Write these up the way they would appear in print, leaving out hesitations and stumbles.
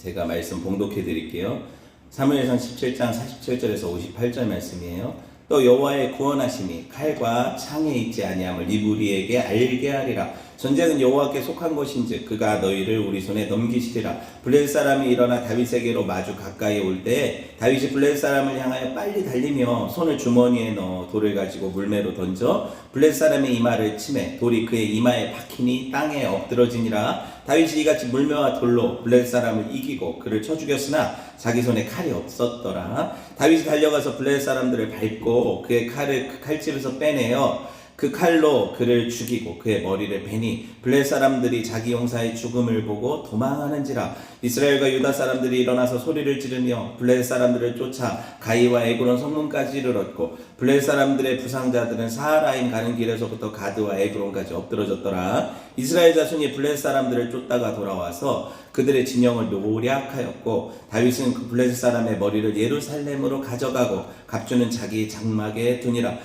제가 말씀 봉독해 드릴게요. 사무엘상 17장 47절에서 58절 말씀이에요. 또 여호와의 구원하심이 칼과 창에 있지 아니함을 네 무리에게 알게 하리라. 전쟁은 여호와께 속한 것인즉 그가 너희를 우리 손에 넘기시리라. 블레셋 사람이 일어나 다윗에게로 마주 가까이 올 때에 다윗이 블레셋 사람을 향하여 빨리 달리며 손을 주머니에 넣어 돌을 가지고 물매로 던져 블레셋 사람의 이마를 치매 돌이 그의 이마에 박히니 땅에 엎드러지니라. 다윗이 이같이 물매와 돌로 블레셋 사람을 이기고 그를 쳐 죽였으나 자기 손에 칼이 없었더라. 다윗이 달려가서 블레셋 사람들을 밟고 그의 칼을 그 칼집에서 빼내어 그 칼로 그를 죽이고 그의 머리를 베니 블레셋 사람들이 자기 용사의 죽음을 보고 도망하는지라. 이스라엘과 유다 사람들이 일어나서 소리를 지르며 블레셋 사람들을 쫓아 가이와 에그론 성문까지 이르렀고 블레셋 사람들의 부상자들은 사하라임 가는 길에서부터 가드와 에그론까지 엎드러졌더라. 이스라엘 자손이 블레셋 사람들을 쫓다가 돌아와서 그들의 진영을 노략하였고 다윗은 그 블레셋 사람의 머리를 예루살렘으로 가져가고 갑주는 자기 장막에 두니라.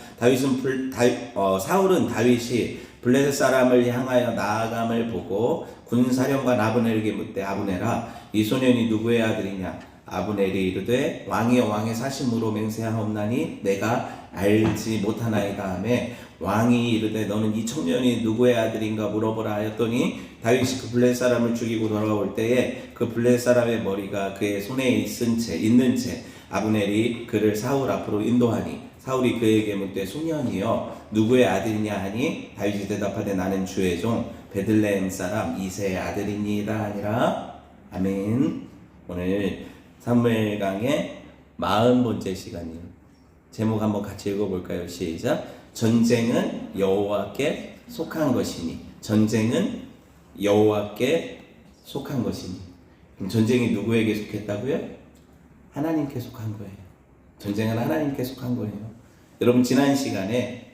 사울은 다윗이 블레셋 사람을 향하여 나아감을 보고 군사령관 아브넬에게 묻되 아브넬아 이 소년이 누구의 아들이냐. 아브넬이 이르되 왕이여 왕의 사심으로 맹세하옵나니 내가 알지 못하나이다 하매 왕이 이르되 너는 이 청년이 누구의 아들인가 물어보라 하였더니 다윗이 그 블레셋 사람을 죽이고 돌아올 때에 그 블레셋 사람의 머리가 그의 손에 있는 채 아브넬이 그를 사울 앞으로 인도하니 사울이 그에게 묻되 소년이여 누구의 아들이냐 하니 다윗이 대답하되 나는 주의 종 베들레헴 사람 이새의 아들이니이다 하니라. 아멘. 오늘 사무엘강의 40번째 시간이에요. 제목 한번 같이 읽어볼까요? 시작. 전쟁은 여호와께 속한 것이니. 전쟁은 여호와께 속한 것이니. 그럼 전쟁이 누구에게 속했다고요? 하나님께 속한 거예요. 전쟁은 하나님께 속한 거예요. 여러분 지난 시간에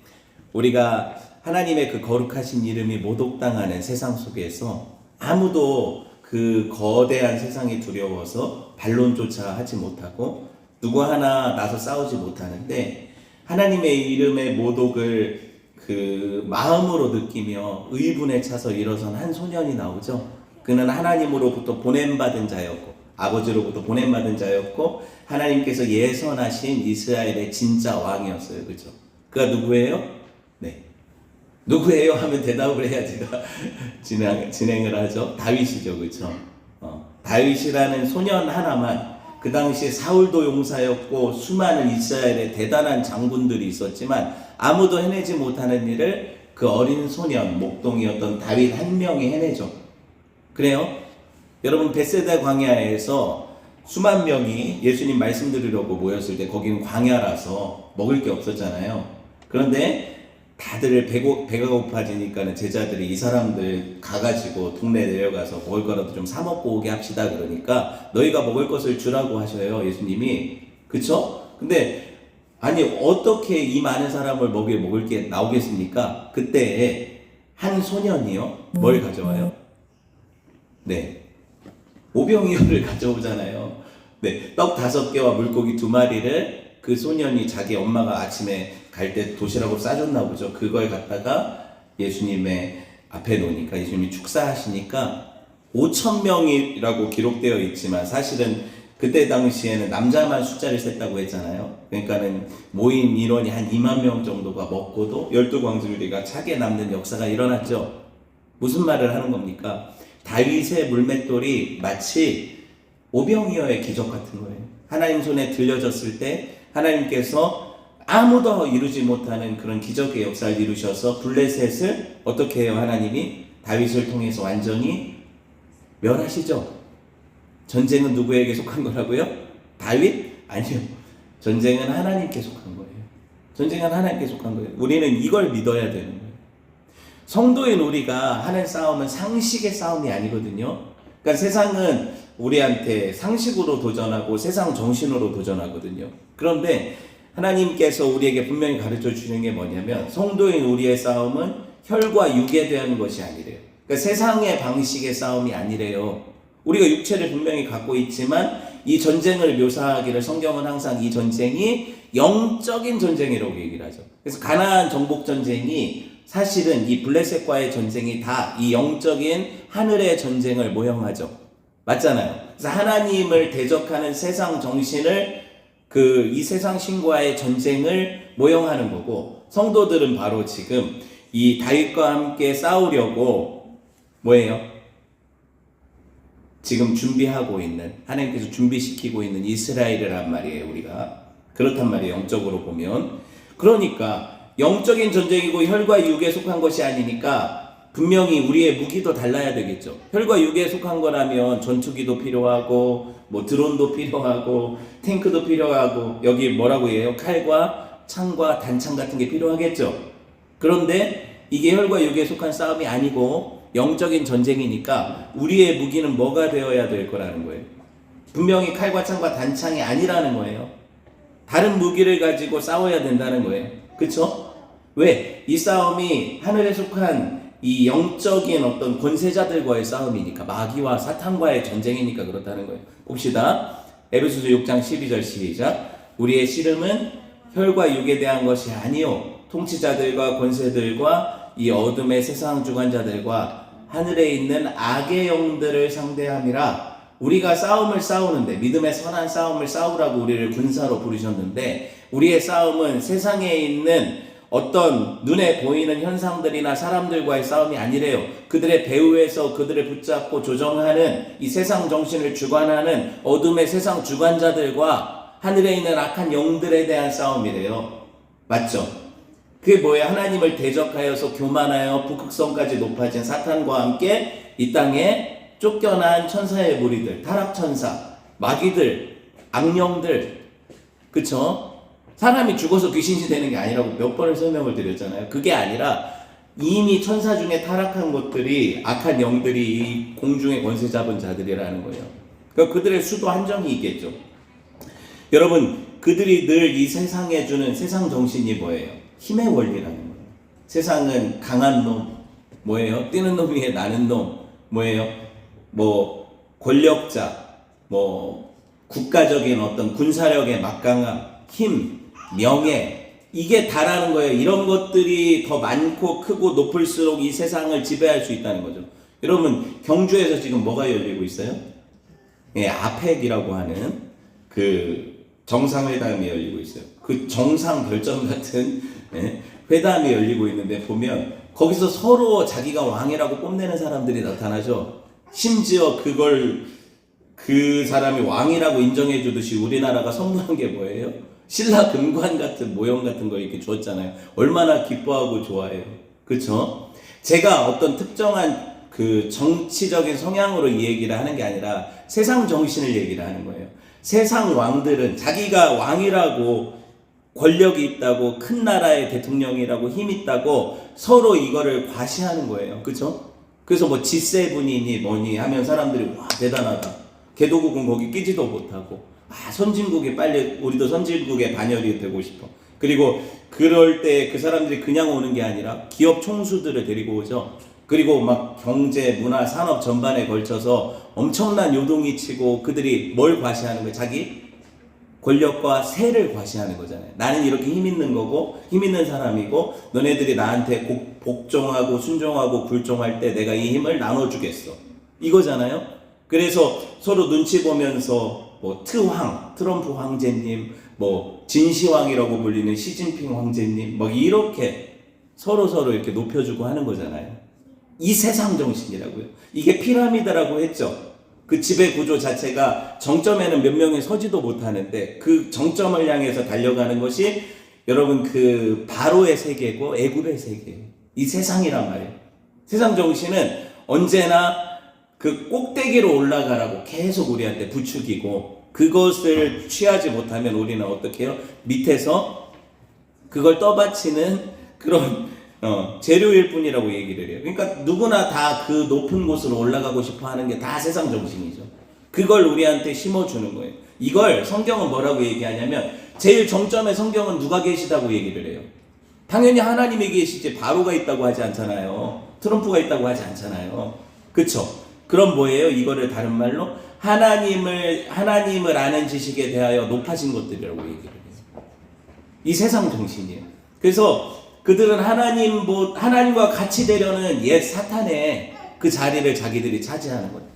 우리가 하나님의 그 거룩하신 이름이 모독당하는 세상 속에서 아무도 그 거대한 세상이 두려워서 반론조차 하지 못하고 누구 하나 나서 싸우지 못하는데 하나님의 이름의 모독을 그 마음으로 느끼며 의분에 차서 일어선 한 소년이 나오죠. 그는 하나님으로부터 보냄받은 자였고 아버지로부터 보냄받은 자였고 하나님께서 예선하신 이스라엘의 진짜 왕이었어요. 그렇죠? 그가 누구예요? 네. 누구예요? 하면 대답을 해야 제가 진행을 하죠. 다윗이죠. 그렇죠? 다윗이라는 소년 하나만 그 당시에 사울도 용사였고 수많은 이스라엘의 대단한 장군들이 있었지만 아무도 해내지 못하는 일을 그 어린 소년 목동이었던 다윗 한 명이 해내죠. 그래요? 여러분 베세다 광야에서 수만 명이 예수님 말씀 들으려고 모였을 때 거기는 광야라서 먹을 게 없었잖아요. 그런데 다들 배가 고파지니까는 제자들이 이 사람들 가가지고 동네 내려가서 먹을 거라도 좀 사 먹고 오게 합시다. 그러니까 너희가 먹을 것을 주라고 하셔요. 예수님이. 그쵸? 근데 아니 어떻게 이 많은 사람을 먹을 게 나오겠습니까? 그때 한 소년이요. 뭘 가져와요? 네. 오병이어를 가져오잖아요. 네. 떡 5개와 물고기 2마리를 그 소년이 자기 엄마가 아침에 갈 때 도시락으로 싸줬나 보죠. 그걸 갖다가 예수님의 앞에 놓으니까 예수님이 축사하시니까 5,000명이라고 기록되어 있지만 사실은 그때 당시에는 남자만 숫자를 셌다고 했잖아요. 그러니까는 모인 인원이 한 2만 명 정도가 먹고도 12광주리가 차게 남는 역사가 일어났죠. 무슨 말을 하는 겁니까? 다윗의 물맷돌이 마치 오병이어의 기적 같은 거예요. 하나님 손에 들려졌을 때 하나님께서 아무도 이루지 못하는 그런 기적의 역사를 이루셔서 블레셋을 어떻게 해요? 하나님이 다윗을 통해서 완전히 멸하시죠. 전쟁은 누구에게 속한 거라고요? 다윗? 아니요. 전쟁은 하나님께 속한 거예요. 전쟁은 하나님께 속한 거예요. 우리는 이걸 믿어야 되는 거예요. 성도인 우리가 하는 싸움은 상식의 싸움이 아니거든요. 그러니까 세상은 우리한테 상식으로 도전하고 세상 정신으로 도전하거든요. 그런데 하나님께서 우리에게 분명히 가르쳐 주시는 게 뭐냐면 성도인 우리의 싸움은 혈과 육에 대한 것이 아니래요. 그러니까 세상의 방식의 싸움이 아니래요. 우리가 육체를 분명히 갖고 있지만 이 전쟁을 묘사하기를 성경은 항상 이 전쟁이 영적인 전쟁이라고 얘기를 하죠. 그래서 가나안 정복 전쟁이 사실은 이 블레셋과의 전쟁이 다 이 영적인 하늘의 전쟁을 모형하죠. 맞잖아요. 그래서 하나님을 대적하는 세상 정신을 이 세상 신과의 전쟁을 모형하는 거고, 성도들은 바로 지금 이 다윗과 함께 싸우려고 뭐예요? 지금 준비하고 있는, 하나님께서 준비시키고 있는 이스라엘이란 말이에요. 우리가 그렇단 말이에요, 영적으로 보면. 그러니까 영적인 전쟁이고 혈과 육에 속한 것이 아니니까 분명히 우리의 무기도 달라야 되겠죠. 혈과 육에 속한 거라면 전투기도 필요하고 뭐 드론도 필요하고 탱크도 필요하고, 여기 뭐라고 해요? 칼과 창과 단창 같은 게 필요하겠죠. 그런데 이게 혈과 육에 속한 싸움이 아니고 영적인 전쟁이니까 우리의 무기는 뭐가 되어야 될 거라는 거예요. 분명히 칼과 창과 단창이 아니라는 거예요. 다른 무기를 가지고 싸워야 된다는 거예요. 그쵸? 왜? 이 싸움이 하늘에 속한 이 영적인 어떤 권세자들과의 싸움이니까, 마귀와 사탄과의 전쟁이니까 그렇다는 거예요. 봅시다. 에베소서 6장 12절 시작. 우리의 씨름은 혈과 육에 대한 것이 아니요 통치자들과 권세들과 이 어둠의 세상 주관자들과 하늘에 있는 악의 영들을 상대함이라. 우리가 싸움을 싸우는데, 믿음의 선한 싸움을 싸우라고 우리를 군사로 부르셨는데, 우리의 싸움은 세상에 있는 어떤 눈에 보이는 현상들이나 사람들과의 싸움이 아니래요. 그들의 배후에서 그들을 붙잡고 조정하는 이 세상 정신을 주관하는 어둠의 세상 주관자들과 하늘에 있는 악한 영들에 대한 싸움이래요. 맞죠? 그게 뭐예요? 하나님을 대적하여서 교만하여 북극성까지 높아진 사탄과 함께 이 땅에 쫓겨난 천사의 무리들, 타락천사, 마귀들, 악령들, 그쵸? 사람이 죽어서 귀신이 되는 게 아니라고 몇 번을 설명을 드렸잖아요. 그게 아니라 이미 천사 중에 타락한 것들이, 악한 영들이 이 공중의 권세 잡은 자들이라는 거예요. 그러니까 그들의 수도 한정이 있겠죠. 여러분, 그들이 늘 이 세상에 주는 세상 정신이 뭐예요? 힘의 원리라는 거예요. 세상은 강한 놈, 뭐예요? 뛰는 놈 위에 나는 놈, 뭐예요? 뭐 권력자, 뭐 국가적인 어떤 군사력의 막강함, 힘, 명예, 이게 다라는 거예요. 이런 것들이 더 많고 크고 높을수록 이 세상을 지배할 수 있다는 거죠. 여러분, 경주에서 지금 뭐가 열리고 있어요? 예, 아펙이라고 하는 그 정상회담이 열리고 있어요. 그 정상 결정 같은 회담이 열리고 있는데, 보면 거기서 서로 자기가 왕이라고 뽐내는 사람들이 나타나죠. 심지어 그걸 그 사람이 왕이라고 인정해 주듯이 우리나라가 선물한 게 뭐예요? 신라 금관 같은 모형 같은 거 이렇게 줬잖아요. 얼마나 기뻐하고 좋아해요. 그쵸? 제가 어떤 특정한 그 정치적인 성향으로 이 얘기를 하는 게 아니라 세상 정신을 얘기를 하는 거예요. 세상 왕들은 자기가 왕이라고, 권력이 있다고, 큰 나라의 대통령이라고, 힘 있다고 서로 이거를 과시하는 거예요. 그쵸? 그래서 뭐 G7이니 뭐니 하면 사람들이 와 대단하다. 개도국은 거기 끼지도 못하고, 선진국이 빨리, 우리도 선진국의 반열이 되고 싶어. 그리고 그럴 때 그 사람들이 그냥 오는 게 아니라 기업 총수들을 데리고 오죠. 그리고 막 경제, 문화, 산업 전반에 걸쳐서 엄청난 요동이 치고, 그들이 뭘 과시하는 거예요? 자기 권력과 세를 과시하는 거잖아요. 나는 이렇게 힘 있는 거고, 힘 있는 사람이고, 너네들이 나한테 복종하고 순종하고 굴종할 때 내가 이 힘을 나눠주겠어. 이거잖아요. 그래서 서로 눈치 보면서 뭐 트럼프 황제님, 뭐 진시황이라고 불리는 시진핑 황제님, 뭐 이렇게 서로 이렇게 높여주고 하는 거잖아요. 이 세상 정신이라고요. 이게 피라미드라고 했죠. 그 지배 구조 자체가 정점에는 몇 명이 서지도 못하는데, 그 정점을 향해서 달려가는 것이 여러분 그 바로의 세계고 애굽의 세계예요. 이 세상이란 말이에요. 세상 정신은 언제나 그 꼭대기로 올라가라고 계속 우리한테 부추기고, 그것을 취하지 못하면 우리는 어떻게 해요? 밑에서 그걸 떠받치는 그런 재료일 뿐이라고 얘기를 해요. 그러니까 누구나 다 그 높은 곳으로 올라가고 싶어 하는 게 다 세상 정신이죠. 그걸 우리한테 심어주는 거예요. 이걸 성경은 뭐라고 얘기하냐면, 제일 정점에 성경은 누가 계시다고 얘기를 해요? 당연히 하나님이 계시지, 바로가 있다고 하지 않잖아요. 트럼프가 있다고 하지 않잖아요. 그쵸? 그럼 뭐예요? 이거를 다른 말로 하나님을 아는 지식에 대하여 높아진 것들이라고 얘기를 해요. 이 세상 정신이에요. 그래서 그들은 하나님과 같이 되려는 옛 사탄의 그 자리를 자기들이 차지하는 거예요.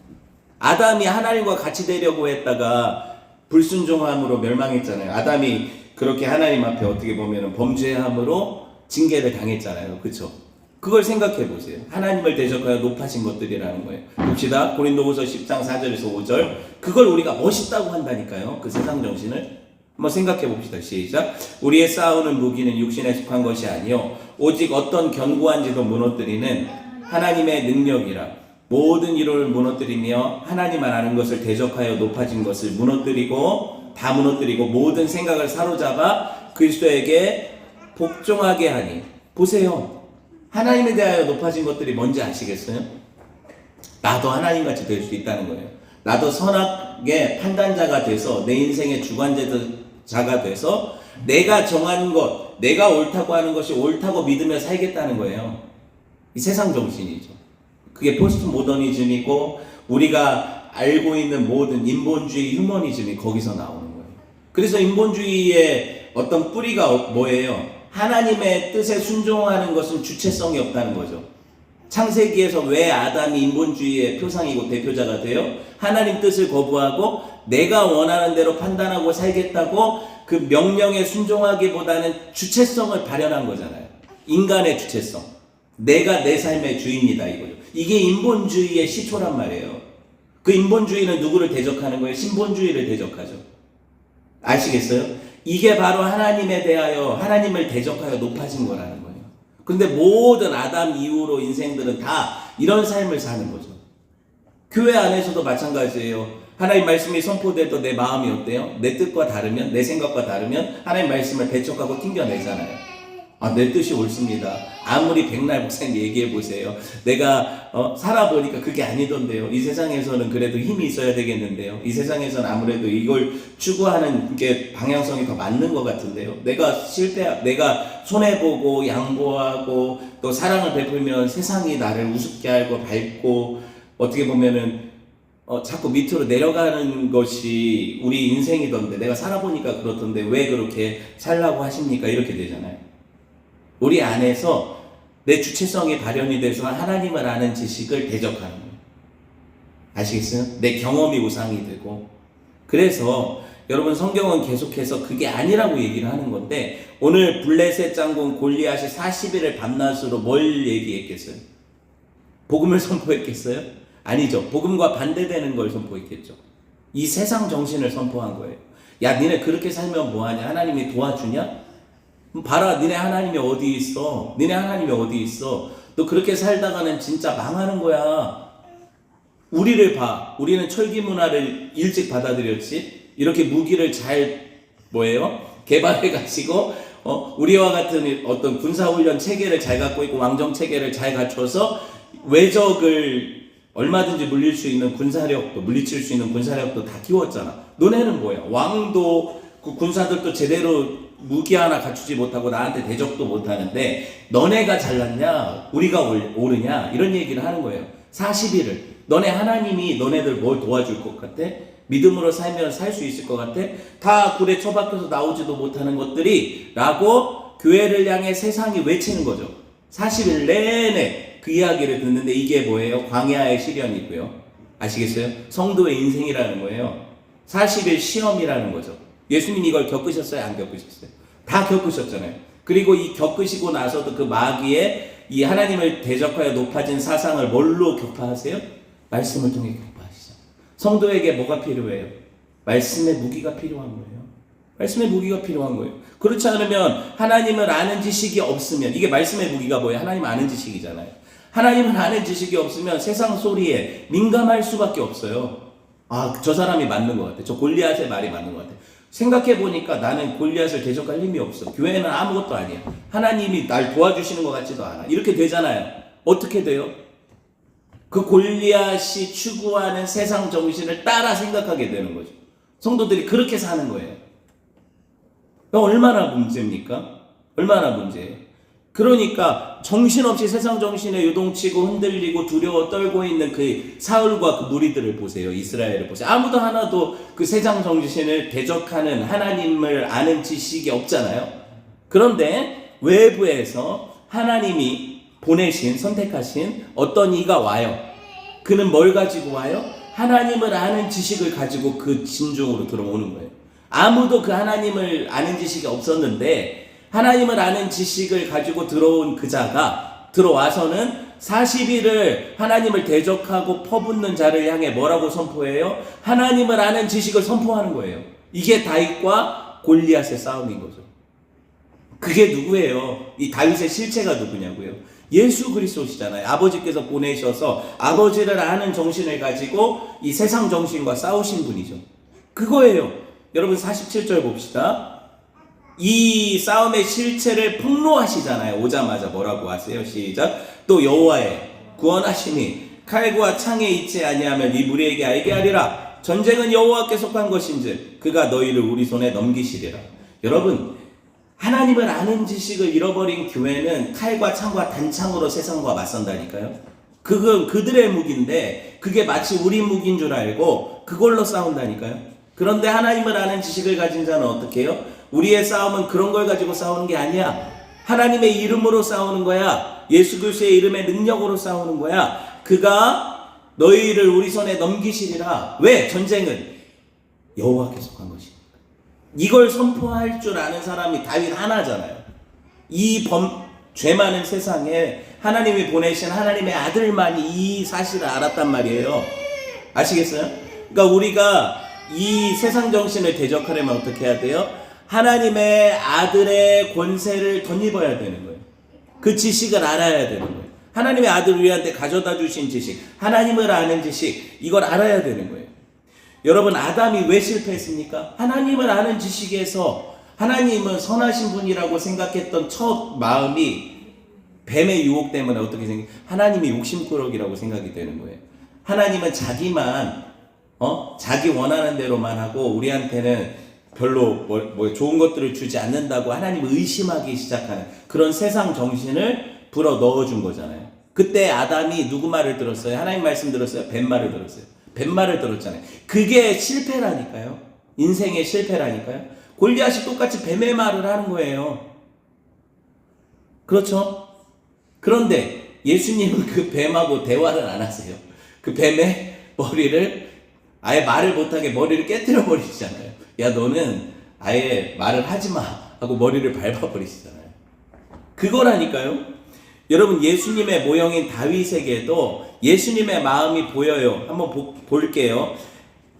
아담이 하나님과 같이 되려고 했다가 불순종함으로 멸망했잖아요. 아담이 그렇게 하나님 앞에 어떻게 보면 범죄함으로 징계를 당했잖아요. 그렇죠? 그걸 생각해 보세요. 하나님을 대적하여 높아진 것들이라는 거예요. 봅시다. 고린도후서 10장 4절에서 5절. 그걸 우리가 멋있다고 한다니까요. 그 세상 정신을. 한번 생각해 봅시다. 시작. 우리의 싸우는 무기는 육신에 속한 것이 아니요 오직 어떤 견고한 지도 무너뜨리는 하나님의 능력이라. 모든 이론을 무너뜨리며 하나님만 아는 것을 대적하여 높아진 것을 무너뜨리고 다 무너뜨리고 모든 생각을 사로잡아 그리스도에게 복종하게 하니. 보세요. 하나님에 대하여 높아진 것들이 뭔지 아시겠어요? 나도 하나님같이 될 수 있다는 거예요. 나도 선악의 판단자가 돼서 내 인생의 주관자가 돼서 내가 정한 것, 내가 옳다고 하는 것이 옳다고 믿으며 살겠다는 거예요. 이 세상 정신이죠. 그게 포스트 모더니즘이고 우리가 알고 있는 모든 인본주의 휴머니즘이 거기서 나오는 거예요. 그래서 인본주의의 어떤 뿌리가 뭐예요? 하나님의 뜻에 순종하는 것은 주체성이 없다는 거죠. 창세기에서 왜 아담이 인본주의의 표상이고 대표자가 돼요? 하나님 뜻을 거부하고 내가 원하는 대로 판단하고 살겠다고 그 명령에 순종하기보다는 주체성을 발현한 거잖아요. 인간의 주체성. 내가 내 삶의 주인이다 이거죠. 이게 인본주의의 시초란 말이에요. 그 인본주의는 누구를 대적하는 거예요? 신본주의를 대적하죠. 아시겠어요? 이게 바로 하나님에 대하여 하나님을 대적하여 높아진 거라는 거예요. 그런데 모든 아담 이후로 인생들은 다 이런 삶을 사는 거죠. 교회 안에서도 마찬가지예요. 하나님 말씀이 선포돼도 내 마음이 어때요? 내 뜻과 다르면, 내 생각과 다르면 하나님 말씀을 배척하고 튕겨내잖아요. 내 뜻이 옳습니다. 아무리 백날 목사님 얘기해 보세요. 내가 살아보니까 그게 아니던데요. 이 세상에서는 그래도 힘이 있어야 되겠는데요. 이 세상에서는 아무래도 이걸 추구하는 게 방향성이 더 맞는 것 같은데요. 내가 내가 손해보고 양보하고 또 사랑을 베풀면 세상이 나를 우습게 알고 밟고 어떻게 보면은 자꾸 밑으로 내려가는 것이 우리 인생이던데 내가 살아보니까 그렇던데 왜 그렇게 살라고 하십니까? 이렇게 되잖아요. 우리 안에서 내 주체성이 발현이 돼서 하나님을 아는 지식을 대적하는 거예요. 아시겠어요? 내 경험이 우상이 되고. 그래서 여러분 성경은 계속해서 그게 아니라고 얘기를 하는 건데 오늘 블레셋 장군 골리앗이 40일을 밤낮으로 뭘 얘기했겠어요? 복음을 선포했겠어요? 아니죠. 복음과 반대되는 걸 선포했겠죠. 이 세상 정신을 선포한 거예요. 야, 니네 그렇게 살면 뭐하냐? 하나님이 도와주냐? 봐라, 니네 하나님이 어디 있어? 니네 하나님이 어디 있어? 너 그렇게 살다가는 진짜 망하는 거야. 우리를 봐. 우리는 철기 문화를 일찍 받아들였지. 이렇게 무기를 잘 개발해 가지고 우리와 같은 어떤 군사훈련 체계를 잘 갖고 있고 왕정 체계를 잘 갖춰서 외적을 얼마든지 물릴 수 있는 군사력도 물리칠 수 있는 군사력도 다 키웠잖아. 너네는 뭐야? 왕도 그 군사들도 제대로 무기 하나 갖추지 못하고 나한테 대적도 못하는데 너네가 잘났냐? 우리가 옳으냐? 이런 얘기를 하는 거예요. 40일을. 너네 하나님이 너네들 뭘 도와줄 것 같아? 믿음으로 살면 살 수 있을 것 같아? 다 굴에 처박혀서 나오지도 못하는 것들이 라고 교회를 향해 세상이 외치는 거죠. 40일 내내 그 이야기를 듣는데 이게 뭐예요? 광야의 시련이고요. 아시겠어요? 성도의 인생이라는 거예요. 40일 시험이라는 거죠. 예수님 이걸 겪으셨어요? 안 겪으셨어요? 다 겪으셨잖아요. 그리고 이 겪으시고 나서도 그 마귀의 이 하나님을 대적하여 높아진 사상을 뭘로 격파하세요? 말씀을 통해 격파하시죠. 성도에게 뭐가 필요해요? 말씀의 무기가 필요한 거예요. 말씀의 무기가 필요한 거예요. 그렇지 않으면 하나님을 아는 지식이 없으면 이게 말씀의 무기가 뭐예요? 하나님 아는 지식이잖아요. 하나님을 아는 지식이 없으면 세상 소리에 민감할 수밖에 없어요. 저 사람이 맞는 것 같아. 저 골리앗의 말이 맞는 것 같아. 생각해보니까 나는 골리앗을 대적할 힘이 없어. 교회는 아무것도 아니야. 하나님이 날 도와주시는 것 같지도 않아. 이렇게 되잖아요. 어떻게 돼요? 그 골리앗이 추구하는 세상 정신을 따라 생각하게 되는 거죠. 성도들이 그렇게 사는 거예요. 얼마나 문제입니까? 얼마나 문제예요? 그러니까 정신없이 세상 정신에 요동치고 흔들리고 두려워 떨고 있는 그 사울과 그 무리들을 보세요. 이스라엘을 보세요. 아무도 하나도 그 세상 정신을 대적하는 하나님을 아는 지식이 없잖아요. 그런데 외부에서 하나님이 보내신 선택하신 어떤 이가 와요. 그는 뭘 가지고 와요? 하나님을 아는 지식을 가지고 그 진중으로 들어오는 거예요. 아무도 그 하나님을 아는 지식이 없었는데 하나님을 아는 지식을 가지고 들어온 그 자가 들어와서는 40일을 하나님을 대적하고 퍼붓는 자를 향해 뭐라고 선포해요? 하나님을 아는 지식을 선포하는 거예요. 이게 다윗과 골리앗의 싸움인 거죠. 그게 누구예요? 이 다윗의 실체가 누구냐고요? 예수 그리스도시잖아요. 아버지께서 보내셔서 아버지를 아는 정신을 가지고 이 세상 정신과 싸우신 분이죠. 그거예요. 여러분 47절 봅시다. 이 싸움의 실체를 폭로하시잖아요. 오자마자 뭐라고 하세요? 시작. 또 여호와의 구원하심이 칼과 창에 있지 아니하면 이 무리에게 알게 하리라. 전쟁은 여호와께 속한 것인즉 그가 너희를 우리 손에 넘기시리라. 여러분, 하나님을 아는 지식을 잃어버린 교회는 칼과 창과 단창으로 세상과 맞선다니까요. 그건 그들의 무기인데 그게 마치 우리 무기인 줄 알고 그걸로 싸운다니까요. 그런데 하나님을 아는 지식을 가진 자는 어떻게 해요? 우리의 싸움은 그런 걸 가지고 싸우는 게 아니야. 하나님의 이름으로 싸우는 거야. 예수 그리스도의 이름의 능력으로 싸우는 거야. 그가 너희를 우리 손에 넘기시리라. 왜? 전쟁은 여호와께 속한 것이니까. 이걸 선포할 줄 아는 사람이 다윗 하나잖아요. 이 죄 많은 세상에 하나님이 보내신 하나님의 아들만이 이 사실을 알았단 말이에요. 아시겠어요? 그러니까 우리가 이 세상 정신을 대적하려면 어떻게 해야 돼요? 하나님의 아들의 권세를 덧입어야 되는 거예요. 그 지식을 알아야 되는 거예요. 하나님의 아들 우리한테 가져다 주신 지식, 하나님을 아는 지식, 이걸 알아야 되는 거예요. 여러분, 아담이 왜 실패했습니까? 하나님을 아는 지식에서 하나님은 선하신 분이라고 생각했던 첫 마음이 뱀의 유혹 때문에 어떻게 하나님이 욕심꾸러기라고 생각이 되는 거예요. 하나님은 자기만 자기 원하는 대로만 하고 우리한테는 별로 뭐 좋은 것들을 주지 않는다고 하나님을 의심하기 시작하는 그런 세상 정신을 불어 넣어준 거잖아요. 그때 아담이 누구 말을 들었어요? 하나님 말씀 들었어요? 뱀 말을 들었어요? 뱀 말을 들었잖아요. 그게 실패라니까요. 인생의 실패라니까요. 골리앗이 똑같이 뱀의 말을 하는 거예요. 그렇죠? 그런데 예수님은 그 뱀하고 대화를 안 하세요. 그 뱀의 머리를 아예 말을 못하게 머리를 깨뜨려 버리시잖아요. 야, 너는 아예 말을 하지 마 하고 머리를 밟아 버리시잖아요. 그거라니까요. 여러분, 예수님의 모형인 다윗에게도 예수님의 마음이 보여요. 한번 볼게요.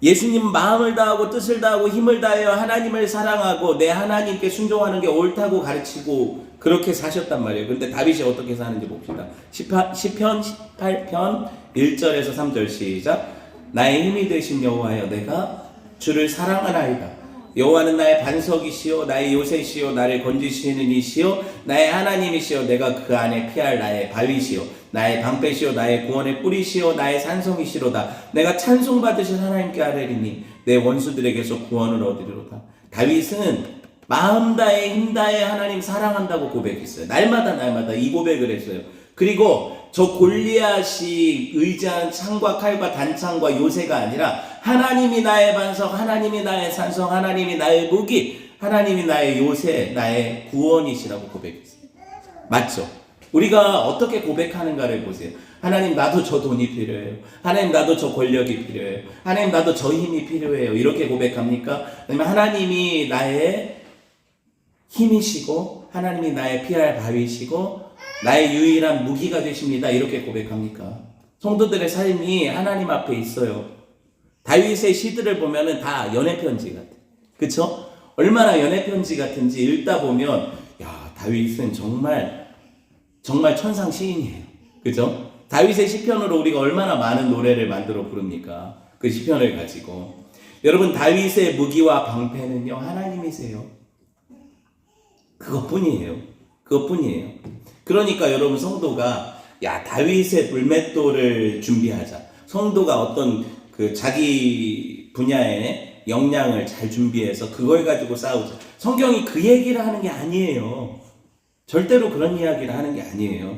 예수님은 마음을 다하고 뜻을 다하고 힘을 다하여 하나님을 사랑하고 내 하나님께 순종하는 게 옳다고 가르치고 그렇게 사셨단 말이에요. 근데 다윗이 어떻게 사는지 봅시다. 시편 18편 1절에서 3절 시작. 나의 힘이 되신 여호와여, 내가 주를 사랑하나이다. 여호와는 나의 반석이시요 나의 요새시요 나를 건지시는 이시요 나의 하나님이시요 내가 그 안에 피할 나의 바위시요 나의 방패시요 나의 구원의 뿌리시요 나의 산성이시로다. 내가 찬송받으신 하나님께 아뢰리니 내 원수들에게서 구원을 얻으리로다. 다윗은 마음 다해 힘 다해 하나님 사랑한다고 고백했어요. 날마다 이 고백을 했어요. 그리고 저 골리앗이 의지한 창과 칼과 단창과 요새가 아니라 하나님이 나의 반석, 하나님이 나의 산성, 하나님이 나의 무기, 하나님이 나의 요새, 나의 구원이시라고 고백했어요. 맞죠? 우리가 어떻게 고백하는가를 보세요. 하나님, 나도 저 돈이 필요해요. 하나님, 나도 저 권력이 필요해요. 하나님, 나도 저 힘이 필요해요. 이렇게 고백합니까? 아니면 하나님이 나의 힘이시고 하나님이 나의 피할 바위시고 나의 유일한 무기가 되십니다. 이렇게 고백합니까? 성도들의 삶이 하나님 앞에 있어요. 다윗의 시들을 보면은 다 연애편지 같아. 그쵸? 얼마나 연애편지 같은지 읽다 보면 야, 다윗은 정말 천상 시인이에요. 그죠? 다윗의 시편으로 우리가 얼마나 많은 노래를 만들어 부릅니까? 그 시편을 가지고. 여러분, 다윗의 무기와 방패는요, 하나님이세요. 그것뿐이에요. 그러니까 여러분, 성도가 야, 다윗의 불맷돌을 준비하자. 성도가 어떤 그 자기 분야의 역량을 잘 준비해서 그걸 가지고 싸우자. 성경이 그 얘기를 하는 게 아니에요. 절대로 그런 이야기를 하는 게 아니에요.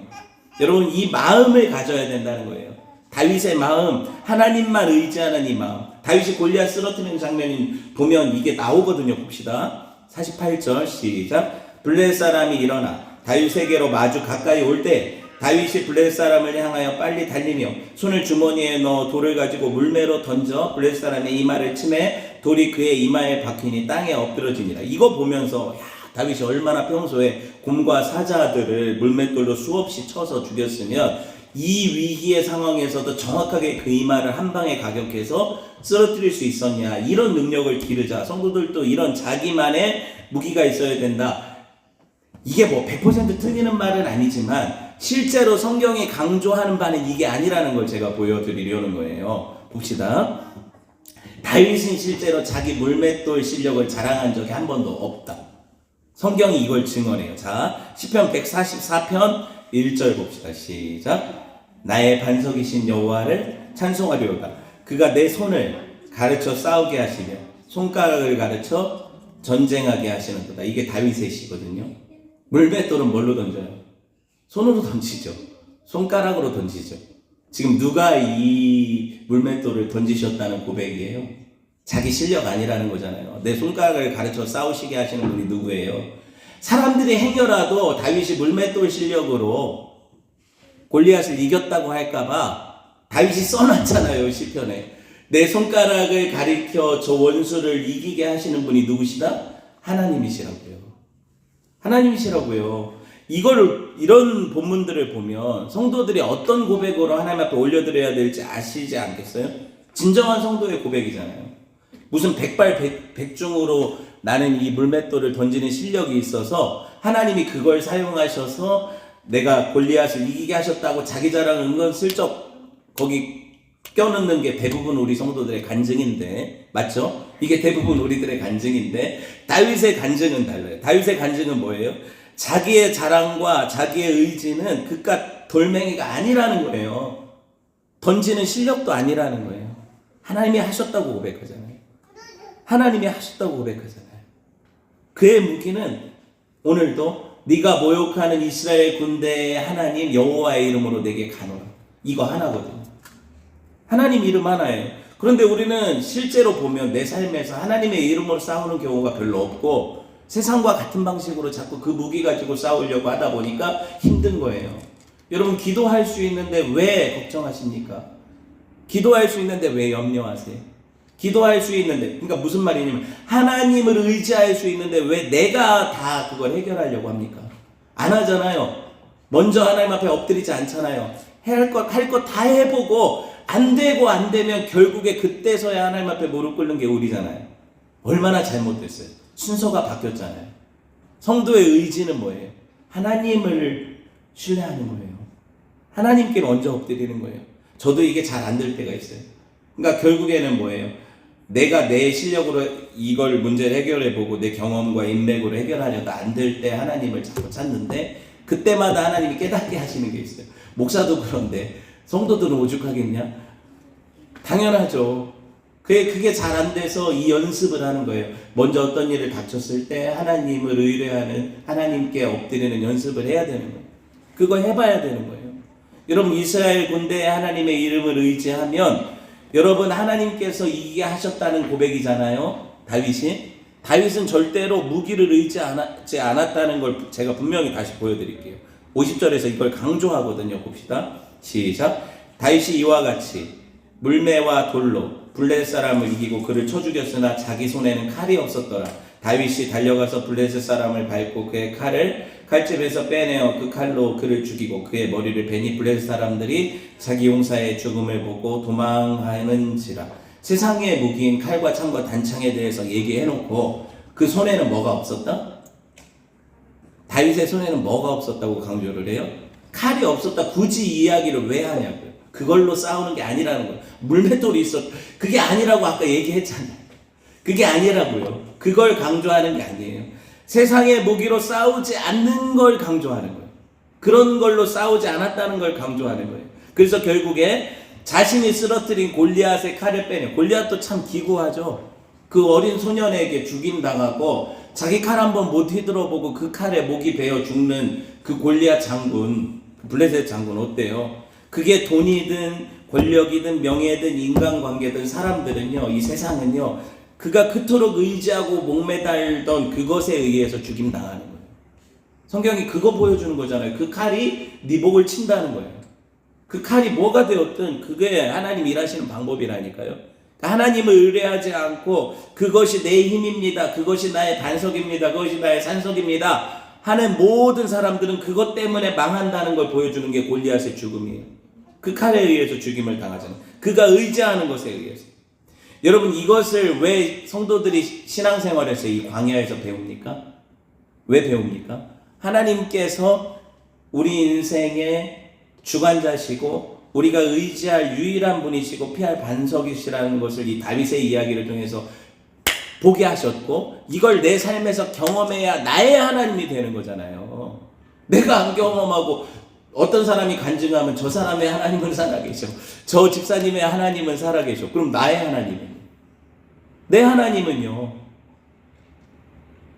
여러분, 이 마음을 가져야 된다는 거예요. 다윗의 마음, 하나님만 의지하는 이 마음. 다윗이 골리앗 쓰러뜨리는 장면이 보면 이게 나오거든요. 봅시다. 48절 시작. 블레셋 사람이 일어나 다윗에게로 마주 가까이 올 때 다윗이 블레셋 사람을 향하여 빨리 달리며 손을 주머니에 넣어 돌을 가지고 물매로 던져 블레셋 사람의 이마를 치매 돌이 그의 이마에 박히니 땅에 엎드러지니라. 이거 보면서 다윗이 얼마나 평소에 곰과 사자들을 물맷돌로 수없이 쳐서 죽였으면 이 위기의 상황에서도 정확하게 그 이마를 한 방에 가격해서 쓰러뜨릴 수 있었냐. 이런 능력을 기르자. 성도들도 이런 자기만의 무기가 있어야 된다. 이게 뭐 100% 틀리는 말은 아니지만 실제로 성경이 강조하는 바는 이게 아니라는 걸 제가 보여드리려는 거예요. 봅시다. 다윗은 실제로 자기 물맷돌 실력을 자랑한 적이 한 번도 없다. 성경이 이걸 증언해요. 자, 시편 144편 1절 봅시다. 시작. 나의 반석이신 여호와를 찬송하리로다. 그가 내 손을 가르쳐 싸우게 하시며 손가락을 가르쳐 전쟁하게 하시는도다. 이게 다윗의 시거든요. 물맷돌은 뭘로 던져요? 손으로 던지죠. 손가락으로 던지죠. 지금 누가 이 물맷돌을 던지셨다는 고백이에요? 자기 실력 아니라는 거잖아요. 내 손가락을 가르쳐 싸우시게 하시는 분이 누구예요? 사람들이 행여라도 다윗이 물맷돌 실력으로 골리앗을 이겼다고 할까봐 다윗이 써놨잖아요. 시편에. 내 손가락을 가리켜 저 원수를 이기게 하시는 분이 누구시다? 하나님이시라고요. 하나님이시라고요. 이런 본문들을 보면 성도들이 어떤 고백으로 하나님 앞에 올려드려야 될지 아시지 않겠어요? 진정한 성도의 고백이잖아요. 무슨 백발백중으로 나는 이 물맷돌을 던지는 실력이 있어서 하나님이 그걸 사용하셔서 내가 골리앗을 이기게 하셨다고 자기 자랑을 은근슬쩍 거기 껴넣는 게 대부분 우리 성도들의 간증인데, 맞죠? 이게 대부분 우리들의 간증인데 다윗의 간증은 달라요. 다윗의 간증은 뭐예요? 자기의 자랑과 자기의 의지는 그깟 돌멩이가 아니라는 거예요. 던지는 실력도 아니라는 거예요. 하나님이 하셨다고 고백하잖아요. 하나님이 하셨다고 고백하잖아요. 그의 무기는 오늘도 네가 모욕하는 이스라엘 군대의 하나님 여호와의 이름으로 내게 가노라. 이거 하나거든요. 하나님 이름 하나예요. 그런데 우리는 실제로 보면 내 삶에서 하나님의 이름으로 싸우는 경우가 별로 없고 세상과 같은 방식으로 자꾸 그 무기 가지고 싸우려고 하다 보니까 힘든 거예요. 여러분 기도할 수 있는데 왜 걱정하십니까? 기도할 수 있는데 왜 염려하세요? 기도할 수 있는데, 그러니까 무슨 말이냐면 하나님을 의지할 수 있는데 왜 내가 다 그걸 해결하려고 합니까? 안 하잖아요. 먼저 하나님 앞에 엎드리지 않잖아요. 할 것 다 해보고 안 되고 안 되면 결국에 그때서야 하나님 앞에 무릎 꿇는 게 우리잖아요. 얼마나 잘못됐어요. 순서가 바뀌었잖아요. 성도의 의지는 뭐예요? 하나님을 신뢰하는 거예요. 하나님께 먼저 엎드리는 거예요. 저도 이게 잘 안 될 때가 있어요. 그러니까 결국에는 뭐예요? 내가 내 실력으로 이걸 문제를 해결해보고 내 경험과 인맥으로 해결하려다 안 될 때 하나님을 자꾸 찾는데 그때마다 하나님이 깨닫게 하시는 게 있어요. 목사도 그런데 성도들은 오죽하겠냐? 당연하죠. 그게 잘 안 돼서 이 연습을 하는 거예요. 먼저 어떤 일을 닥쳤을 때 하나님을 의뢰하는, 하나님께 엎드리는 연습을 해야 되는 거예요. 그거 해봐야 되는 거예요. 여러분 이스라엘 군대에 하나님의 이름을 의지하면 여러분 하나님께서 이기게 하셨다는 고백이잖아요. 다윗은 절대로 무기를 의지하지 않았다는 걸 제가 분명히 다시 보여드릴게요. 50절에서 이걸 강조하거든요. 봅시다. 시작. 다윗이 이와 같이 물매와 돌로 블레셋 사람을 이기고 그를 쳐 죽였으나 자기 손에는 칼이 없었더라. 다윗이 달려가서 블레셋 사람을 밟고 그의 칼을 칼집에서 빼내어 그 칼로 그를 죽이고 그의 머리를 베니 블레셋 사람들이 자기 용사의 죽음을 보고 도망하는지라. 세상의 무기인 칼과 창과 단창에 대해서 얘기해놓고 그 손에는 뭐가 없었다? 다윗의 손에는 뭐가 없었다고 강조를 해요? 칼이 없었다. 굳이 이 이야기를 왜 하냐고요. 그걸로 싸우는 게 아니라는 거예요. 물맷돌이 있었. 그게 아니라고 아까 얘기했잖아요. 그게 아니라고요. 그걸 강조하는 게 아니에요. 세상의 무기로 싸우지 않는 걸 강조하는 거예요. 그런 걸로 싸우지 않았다는 걸 강조하는 거예요. 그래서 결국에 자신이 쓰러뜨린 골리앗의 칼을 빼내. 골리앗도 참 기구하죠. 그 어린 소년에게 죽임당하고 자기 칼 한번 못 휘둘러보고 그 칼에 목이 베어 죽는 그 골리앗 장군, 블레셋 장군 어때요? 그게 돈이든 권력이든 명예든 인간관계든 사람들은요, 이 세상은요, 그가 그토록 의지하고 목매달던 그것에 의해서 죽임당하는 거예요. 성경이 그거 보여주는 거잖아요. 그 칼이 네 목을 친다는 거예요. 그 칼이 뭐가 되었든 그게 하나님 일하시는 방법이라니까요. 하나님을 의뢰하지 않고 그것이 내 힘입니다, 그것이 나의 반석입니다, 그것이 나의 산석입니다 하는 모든 사람들은 그것 때문에 망한다는 걸 보여주는 게 골리앗의 죽음이에요. 그 칼에 의해서 죽임을 당하잖아요. 그가 의지하는 것에 의해서. 여러분, 이것을 왜 성도들이 신앙생활에서 이 광야에서 배웁니까? 왜 배웁니까? 하나님께서 우리 인생의 주관자시고 우리가 의지할 유일한 분이시고 피할 반석이시라는 것을 이 다윗의 이야기를 통해서 보게 하셨고, 이걸 내 삶에서 경험해야 나의 하나님이 되는 거잖아요. 내가 안 경험하고 어떤 사람이 간증하면 저 사람의 하나님은 살아계셔, 저 집사님의 하나님은 살아계셔. 그럼 나의 하나님은? 내 하나님은요?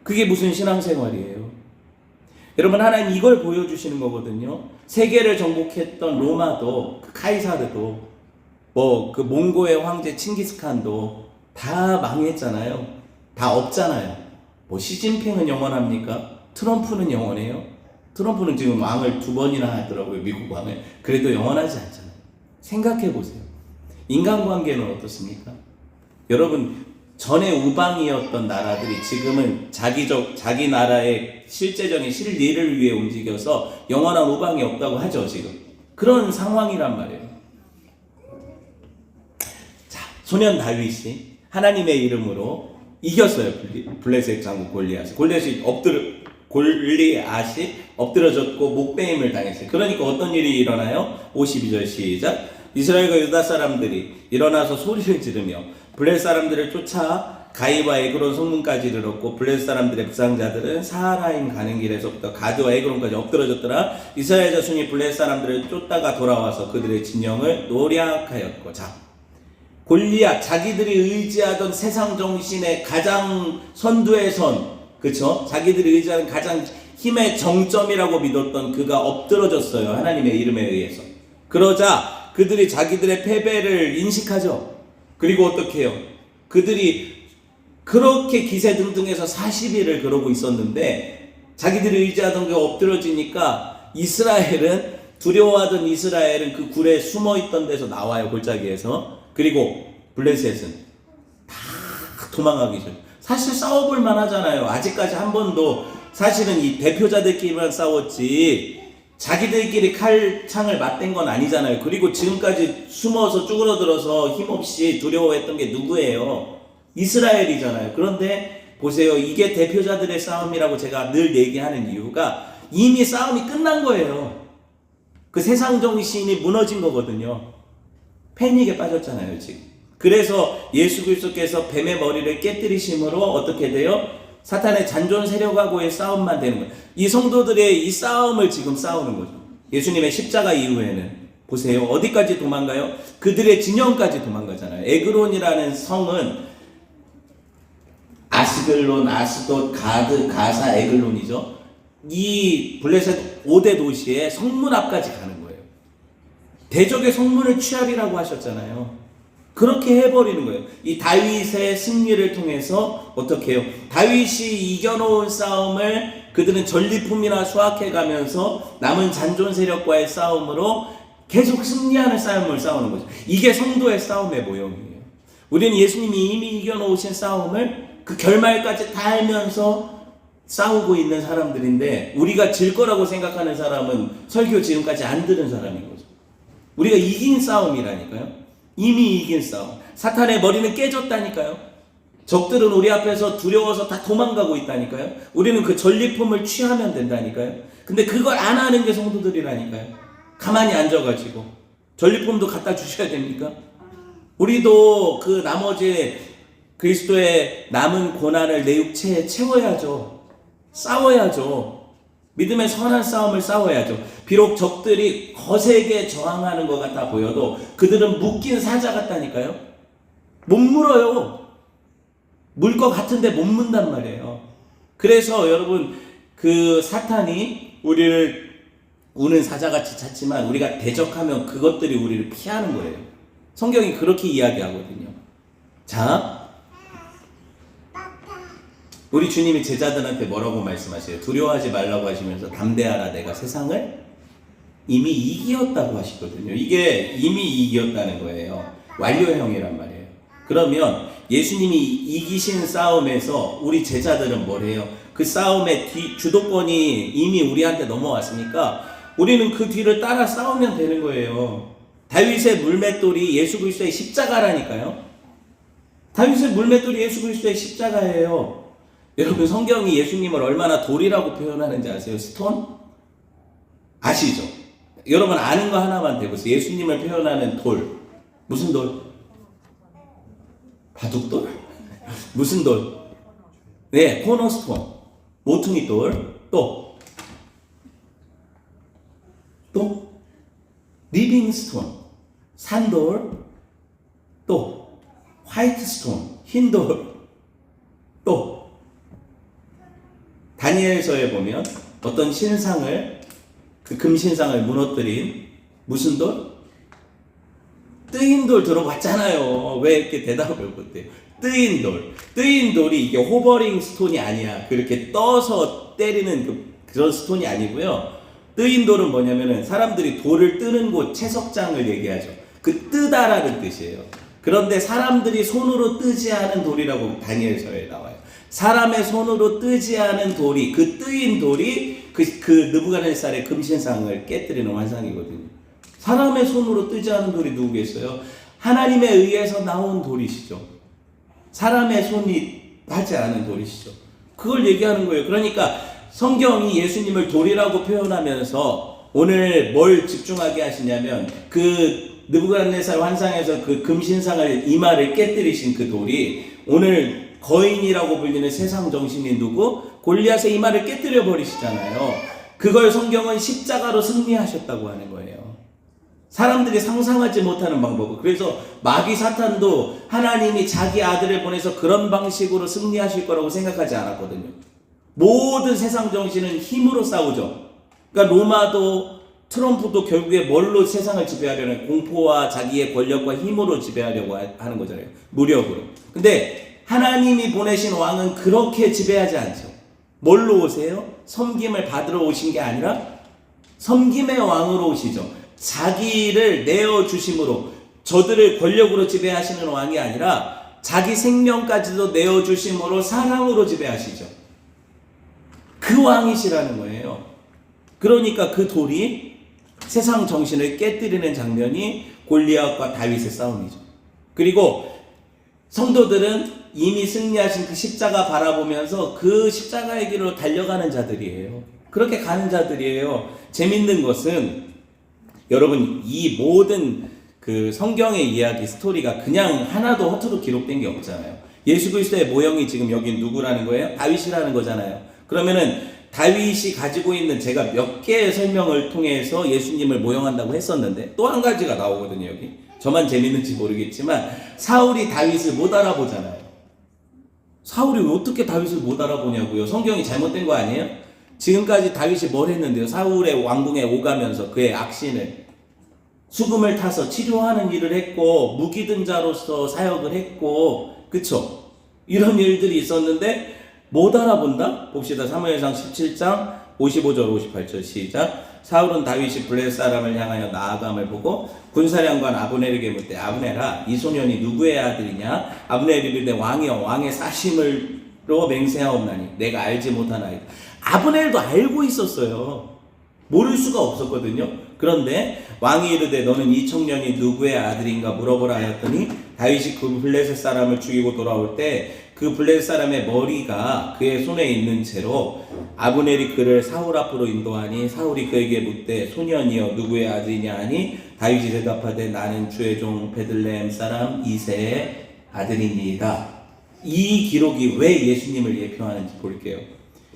그게 무슨 신앙생활이에요? 여러분, 하나님 이걸 보여주시는 거거든요. 세계를 정복했던 로마도, 카이사르도, 그 몽고의 황제 칭기스칸도 다 망했잖아요. 다 없잖아요. 시진핑은 영원합니까? 트럼프는 영원해요? 트럼프는 지금 왕을 2번이나 하더라고요. 미국 왕을. 그래도 영원하지 않잖아요. 생각해 보세요. 인간관계는 어떻습니까? 여러분, 전에 우방이었던 나라들이 지금은 자기 나라의 실제적인 실리를 위해 움직여서 영원한 우방이 없다고 하죠, 지금. 그런 상황이란 말이에요. 자, 소년 다윗이 하나님의 이름으로 이겼어요. 블레셋 장군 골리앗이. 골리앗이 엎드러졌고 목베임을 당했어요. 그러니까 어떤 일이 일어나요? 52절 시작. 이스라엘과 유다 사람들이 일어나서 소리를 지르며 블레셋 사람들을 쫓아 가이와 에그론 성문까지 이르렀고, 블레셋 사람들의 부상자들은 사하라임 가는 길에서부터 가드와 에그론까지 엎드러졌더라. 이스라엘 자손이 블레셋 사람들을 쫓다가 돌아와서 그들의 진영을 노략하였고. 자, 골리앗, 자기들이 의지하던 세상 정신의 가장 선두의 선, 그쵸? 자기들이 의지하는 가장 힘의 정점이라고 믿었던 그가 엎드러졌어요, 하나님의 이름에 의해서. 그러자 그들이 자기들의 패배를 인식하죠. 그리고 어떻게 해요? 그들이 그렇게 기세등등해서 40일을 그러고 있었는데 자기들이 의지하던 게 엎드러지니까 이스라엘은, 두려워하던 이스라엘은 그 굴에 숨어있던 데서 나와요, 골짜기에서. 그리고 블레셋은 다 도망가기 전. 사실 싸워볼 만하잖아요. 아직까지 한 번도. 사실은 이 대표자들끼리만 싸웠지 자기들끼리 칼창을 맞댄 건 아니잖아요. 그리고 지금까지 숨어서 쭈그러들어서 힘없이 두려워했던 게 누구예요? 이스라엘이잖아요. 그런데 보세요. 이게 대표자들의 싸움이라고 제가 늘 얘기하는 이유가 이미 싸움이 끝난 거예요. 그 세상 정신이 무너진 거거든요. 패닉에 빠졌잖아요, 지금. 그래서 예수 그리스도께서 뱀의 머리를 깨뜨리심으로 어떻게 돼요? 사탄의 잔존 세력하고의 싸움만 되는 거예요. 이 성도들의 이 싸움을 지금 싸우는 거죠. 예수님의 십자가 이후에는 보세요. 어디까지 도망가요? 그들의 진영까지 도망가잖아요. 에그론이라는 성은 아스글론, 아스돗, 가드, 가사, 에글론이죠. 이 블레셋 5대 도시의 성문 앞까지 가는 거예요. 대적의 성문을 취하리라고 하셨잖아요. 그렇게 해버리는 거예요. 이 다윗의 승리를 통해서 어떻게 해요? 다윗이 이겨놓은 싸움을 그들은 전리품이나 수확해가면서 남은 잔존 세력과의 싸움으로 계속 승리하는 싸움을 싸우는 거죠. 이게 성도의 싸움의 모형이에요. 우리는 예수님이 이미 이겨놓으신 싸움을 그 결말까지 다 알면서 싸우고 있는 사람들인데, 우리가 질 거라고 생각하는 사람은 설교 지금까지 안 들은 사람인 거죠. 우리가 이긴 싸움이라니까요. 이미 이긴 싸움. 사탄의 머리는 깨졌다니까요. 적들은 우리 앞에서 두려워서 다 도망가고 있다니까요. 우리는 그 전리품을 취하면 된다니까요. 근데 그걸 안 하는 게 성도들이라니까요. 가만히 앉아가지고 전리품도 갖다 주셔야 됩니까? 우리도 그 나머지 그리스도의 남은 고난을 내 육체에 채워야죠. 싸워야죠. 믿음의 선한 싸움을 싸워야죠. 비록 적들이 거세게 저항하는 것 같아 보여도 그들은 묶인 사자 같다니까요. 못 물어요. 물 것 같은데 못 문단 말이에요. 그래서 여러분, 그 사탄이 우리를 우는 사자같이 찾지만 우리가 대적하면 그것들이 우리를 피하는 거예요. 성경이 그렇게 이야기하거든요. 자, 우리 주님이 제자들한테 뭐라고 말씀하세요? 두려워하지 말라고 하시면서 담대하라, 내가 세상을 이미 이기었다고 하시거든요. 이게 이미 이기었다는 거예요. 완료형이란 말이에요. 그러면 예수님이 이기신 싸움에서 우리 제자들은 뭐래요? 그 싸움의 주도권이 이미 우리한테 넘어왔으니까 우리는 그 뒤를 따라 싸우면 되는 거예요. 다윗의 물맷돌이 예수 그리스도의 십자가라니까요. 다윗의 물맷돌이 예수 그리스도의 십자가예요. 여러분, 성경이 예수님을 얼마나 돌이라고 표현하는지 아세요? 스톤? 아시죠? 여러분 아는 거 하나만 대보세요. 예수님을 표현하는 돌. 무슨 돌? 바둑돌? 무슨 돌? 네, 코너스톤. 모퉁이 돌. 또 리빙스톤. 산돌. 또 화이트스톤. 흰돌. 또 다니엘서에 보면 어떤 신상을, 그 금신상을 무너뜨린 무슨 돌? 뜨인 돌 들어봤잖아요. 왜 이렇게 대답을 못해요? 뜨인 돌. 뜨인 돌이 이게 호버링 스톤이 아니야. 그렇게 떠서 때리는 그런 스톤이 아니고요. 뜨인 돌은 뭐냐면은 사람들이 돌을 뜨는 곳, 채석장을 얘기하죠. 그 뜨다라는 뜻이에요. 그런데 사람들이 손으로 뜨지 않은 돌이라고 다니엘서에 나와요. 사람의 손으로 뜨지 않은 돌이, 그 뜨인 돌이 그 느부갓네살의 금신상을 깨뜨리는 환상이거든요. 사람의 손으로 뜨지 않은 돌이 누구겠어요? 하나님에 의해서 나온 돌이시죠. 사람의 손이 하지 않은 돌이시죠. 그걸 얘기하는 거예요. 그러니까 성경이 예수님을 돌이라고 표현하면서 오늘 뭘 집중하게 하시냐면 그 느부갓네살 환상에서 그 금신상을 이마를 깨뜨리신 그 돌이 오늘 거인이라고 불리는 세상 정신이 누구? 골리앗의 이마를 깨뜨려 버리시잖아요. 그걸 성경은 십자가로 승리하셨다고 하는 거예요. 사람들이 상상하지 못하는 방법을. 그래서 마귀 사탄도 하나님이 자기 아들을 보내서 그런 방식으로 승리하실 거라고 생각하지 않았거든요. 모든 세상 정신은 힘으로 싸우죠. 그러니까 로마도 트럼프도 결국에 뭘로 세상을 지배하려는, 공포와 자기의 권력과 힘으로 지배하려고 하는 거잖아요. 무력으로. 근데 하나님이 보내신 왕은 그렇게 지배하지 않죠. 뭘로 오세요? 섬김을 받으러 오신 게 아니라 섬김의 왕으로 오시죠. 자기를 내어주심으로, 저들을 권력으로 지배하시는 왕이 아니라 자기 생명까지도 내어주심으로 사랑으로 지배하시죠. 그 왕이시라는 거예요. 그러니까 그 돌이 세상 정신을 깨뜨리는 장면이 골리앗과 다윗의 싸움이죠. 그리고 성도들은 이미 승리하신 그 십자가 바라보면서 그 십자가의 길로 달려가는 자들이에요. 그렇게 가는 자들이에요. 재밌는 것은 여러분, 이 모든 그 성경의 이야기 스토리가 그냥 하나도 허투루 기록된 게 없잖아요. 예수 그리스도의 모형이 지금 여기 누구라는 거예요? 다윗이라는 거잖아요. 그러면은 다윗이 가지고 있는, 제가 몇 개의 설명을 통해서 예수님을 모형한다고 했었는데 또 한 가지가 나오거든요. 여기 저만 재밌는지 모르겠지만 사울이 다윗을 못 알아보잖아요. 사울이 어떻게 다윗을 못 알아보냐고요. 성경이 잘못된 거 아니에요? 지금까지 다윗이 뭘 했는데요? 사울의 왕궁에 오가면서 그의 악신을, 수금을 타서 치료하는 일을 했고, 무기든 자로서 사역을 했고, 그쵸? 이런 일들이 있었는데 못 알아본다? 봅시다. 사무엘상 17장 55절 58절 시작. 사울은 다윗이 블레셋 사람을 향하여 나아감을 보고 군사령관 아브넬에게 묻되, 아브넬아, 이 소년이 누구의 아들이냐? 아브넬이 이르되, 왕이여, 왕의 사심을로 맹세하옵나니 내가 알지 못하나이다. 아브넬도 알고 있었어요. 모를 수가 없었거든요. 그런데 왕이 이르되, 너는 이 청년이 누구의 아들인가 물어보라 하였더니 다윗이 그 블레셋 사람을 죽이고 돌아올 때 그 블레셋 사람의 머리가 그의 손에 있는 채로 아브넬이 그를 사울 앞으로 인도하니 사울이 그에게 묻되, 소년이여 누구의 아들이냐 하니 다윗이 대답하되, 나는 주의 종 베들레헴 사람 이새의 아들이니이다. 이 기록이 왜 예수님을 예표하는지 볼게요.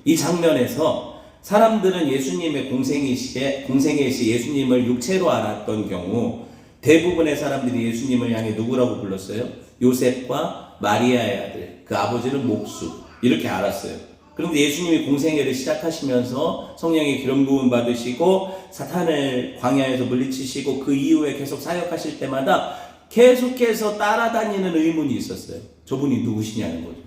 이 장면에서 사람들은 예수님의 공생의 시 예수님을 육체로 알았던 경우 대부분의 사람들이 예수님을 향해 누구라고 불렀어요? 요셉과 마리아의 아들, 그 아버지는 목수, 이렇게 알았어요. 그런데 예수님이 공생애를 시작하시면서 성령의 기름 부음 받으시고 사탄을 광야에서 물리치시고 그 이후에 계속 사역하실 때마다 계속해서 따라다니는 의문이 있었어요. 저분이 누구시냐는 거죠.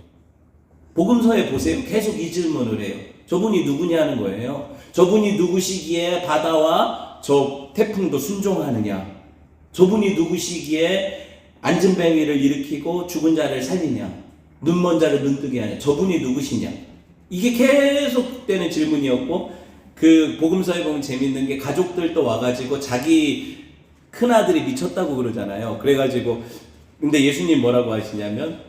복음서에 보세요. 계속 이 질문을 해요. 저분이 누구냐는 거예요. 저분이 누구시기에 바다와 저 태풍도 순종하느냐? 저분이 누구시기에 안진뱅이를 일으키고 죽은 자를 살리냐? 눈먼 자를 눈뜨게 하냐? 저분이 누구시냐? 이게 계속되는 질문이었고, 그 복음서에 보면 재밌는 게 가족들도 와가지고 자기 큰아들이 미쳤다고 그러잖아요. 그래가지고 근데 예수님 뭐라고 하시냐면,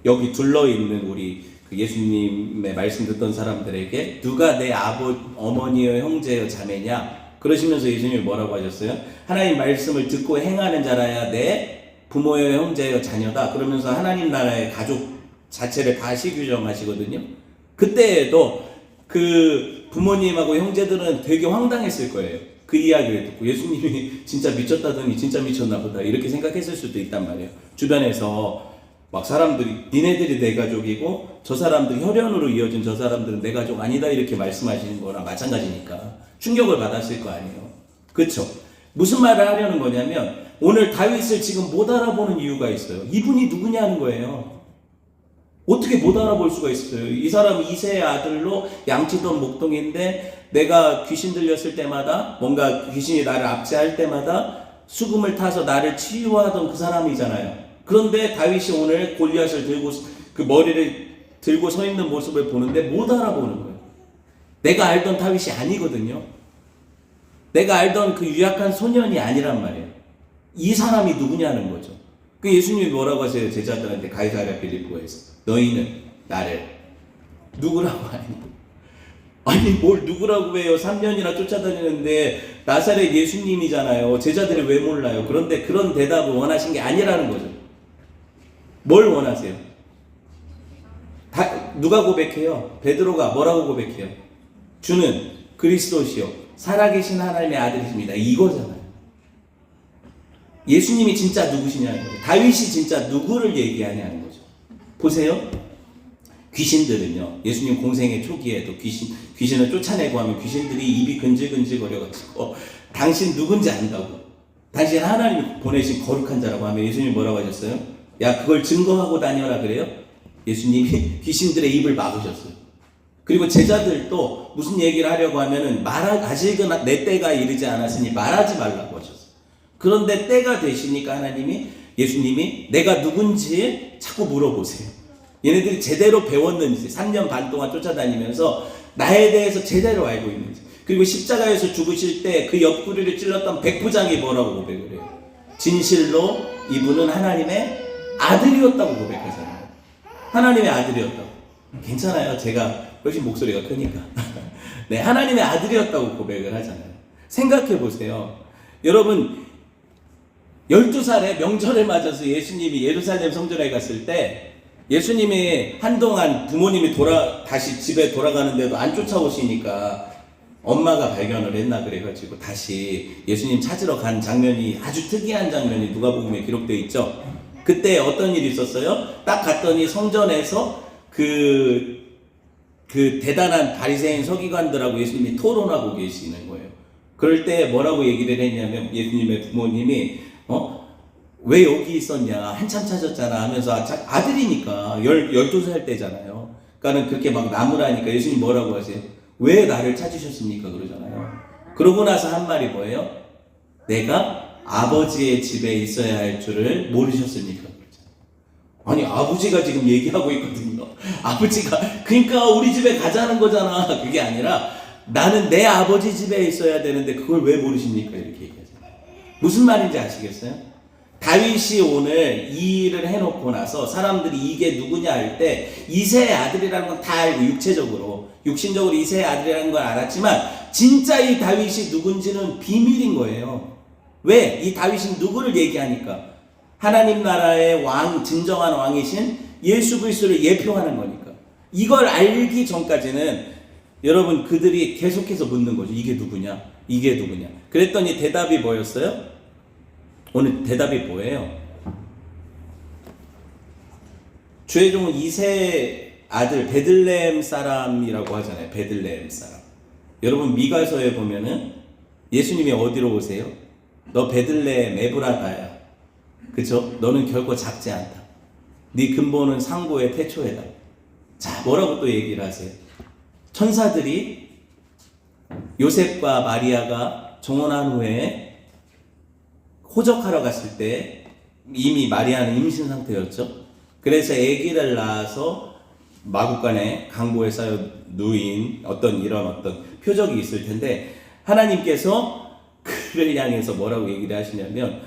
여기 둘러있는 우리 그 예수님의 말씀 듣던 사람들에게 누가 내 어머니여 형제여 자매냐? 그러시면서 예수님이 뭐라고 하셨어요? 하나님 말씀을 듣고 행하는 자라야 내 부모여 형제여 자녀다. 그러면서 하나님 나라의 가족 자체를 다시 규정하시거든요. 그때에도 그 부모님하고 형제들은 되게 황당했을 거예요. 그 이야기를 듣고 예수님이 진짜 미쳤다더니 진짜 미쳤나 보다 이렇게 생각했을 수도 있단 말이에요. 주변에서 막 사람들이 니네들이 내 가족이고 저 사람들 혈연으로 이어진 저 사람들은 내 가족 아니다 이렇게 말씀하시는 거랑 마찬가지니까 충격을 받았을 거 아니에요. 그렇죠? 무슨 말을 하려는 거냐면 오늘 다윗을 지금 못 알아보는 이유가 있어요. 이분이 누구냐는 거예요. 어떻게 못 알아볼 수가 있어요? 이 사람은 이새의 아들로 양치던 목동인데 내가 귀신 들렸을 때마다 뭔가 귀신이 나를 압제할 때마다 수금을 타서 나를 치유하던 그 사람이잖아요. 그런데 다윗이 오늘 골리앗을 들고 그 머리를 들고 서 있는 모습을 보는데 못 알아보는 거예요. 내가 알던 다윗이 아니거든요. 내가 알던 그 유약한 소년이 아니란 말이에요. 이 사람이 누구냐는 거죠. 그 예수님이 뭐라고 하세요? 제자들한테 가이사랴 빌립보에서 너희는 나를 누구라고 하니? 아니 뭘 누구라고 해요? 3년이나 쫓아다니는데 나사렛 예수님이잖아요. 제자들이 왜 몰라요? 그런데 그런 대답을 원하신 게 아니라는 거죠. 뭘 원하세요? 누가 고백해요? 베드로가 뭐라고 고백해요? 주는 그리스도시요 살아계신 하나님의 아들이십니다. 이거잖아요. 예수님이 진짜 누구시냐는 거죠. 다윗이 진짜 누구를 얘기하냐는 거죠. 보세요. 귀신들은요, 예수님 공생의 초기에도 귀신을 쫓아내고 하면 귀신들이 입이 근질근질 거려가지고 당신 누군지 안다고, 당신 하나님이 보내신 거룩한 자라고 하면 예수님이 뭐라고 하셨어요? 야 그걸 증거하고 다녀라 그래요? 예수님이 귀신들의 입을 막으셨어요. 그리고 제자들도 무슨 얘기를 하려고 하면은 아직은 내 때가 이르지 않았으니 말하지 말라고 하셨어요. 그런데 때가 되시니까 예수님이 내가 누군지 자꾸 물어보세요. 얘네들이 제대로 배웠는지 3년 반 동안 쫓아다니면서 나에 대해서 제대로 알고 있는지, 그리고 십자가에서 죽으실 때 그 옆구리를 찔렀던 백부장이 뭐라고 고백을 해요? 진실로 이분은 하나님의 아들이었다고 고백하잖아요. 하나님의 아들이었다고. 괜찮아요. 제가 훨씬 목소리가 크니까. 네, 하나님의 아들이었다고 고백을 하잖아요. 생각해 보세요. 여러분 12살에 명절을 맞아서 예수님이 예루살렘 성전에 갔을 때 예수님이 한동안 부모님이 다시 집에 돌아가는데도 안 쫓아오시니까 엄마가 발견을 했나 그래가지고 다시 예수님 찾으러 간 장면이 아주 특이한 장면이 누가복음에 기록되어 있죠. 그때 어떤 일이 있었어요? 딱 갔더니 성전에서 그 대단한 바리새인 서기관들하고 예수님이 토론하고 계시는 거예요. 그럴 때 뭐라고 얘기를 했냐면 예수님의 부모님이 왜 여기 있었냐 한참 찾았잖아 하면서 아들이니까 12살 때잖아요. 그러니까 그렇게 막 나무라니까 예수님 뭐라고 하세요? 왜 나를 찾으셨습니까? 그러잖아요. 그러고 나서 한 말이 뭐예요? 내가 아버지의 집에 있어야 할 줄을 모르셨습니까? 아니 아버지가 지금 얘기하고 있거든요. 아버지가 그러니까 우리 집에 가자는 거잖아. 그게 아니라 나는 내 아버지 집에 있어야 되는데 그걸 왜 모르십니까? 이렇게 얘기하잖아요. 무슨 말인지 아시겠어요? 다윗이 오늘 이 일을 해놓고 나서 사람들이 이게 누구냐 할 때 이새의 아들이라는 건 다 알고 육신적으로 이새의 아들이라는 걸 알았지만 진짜 이 다윗이 누군지는 비밀인 거예요. 왜? 이 다윗이 누구를 얘기하니까 하나님 나라의 왕, 진정한 왕이신 예수 그리스도를 예표하는 거니까. 이걸 알기 전까지는 여러분 그들이 계속해서 묻는 거죠. 이게 누구냐? 이게 누구냐? 그랬더니 대답이 뭐였어요? 오늘 대답이 뭐예요? 주의 종은 이새 아들 베들레헴 사람이라고 하잖아요. 베들레헴 사람. 여러분 미가서에 보면은 예수님이 어디로 오세요? 너 베들레헴 에브라다야. 그쵸? 너는 결코 작지 않다. 네 근본은 상고의 태초에다. 자, 뭐라고 또 얘기를 하세요? 천사들이 요셉과 마리아가 정혼한 후에 호적하러 갔을 때 이미 마리아는 임신 상태였죠. 그래서 아기를 낳아서 마구간에 강보에 쌓여 누인 이런 어떤 표적이 있을 텐데, 하나님께서 그를 향해서 뭐라고 얘기를 하시냐면,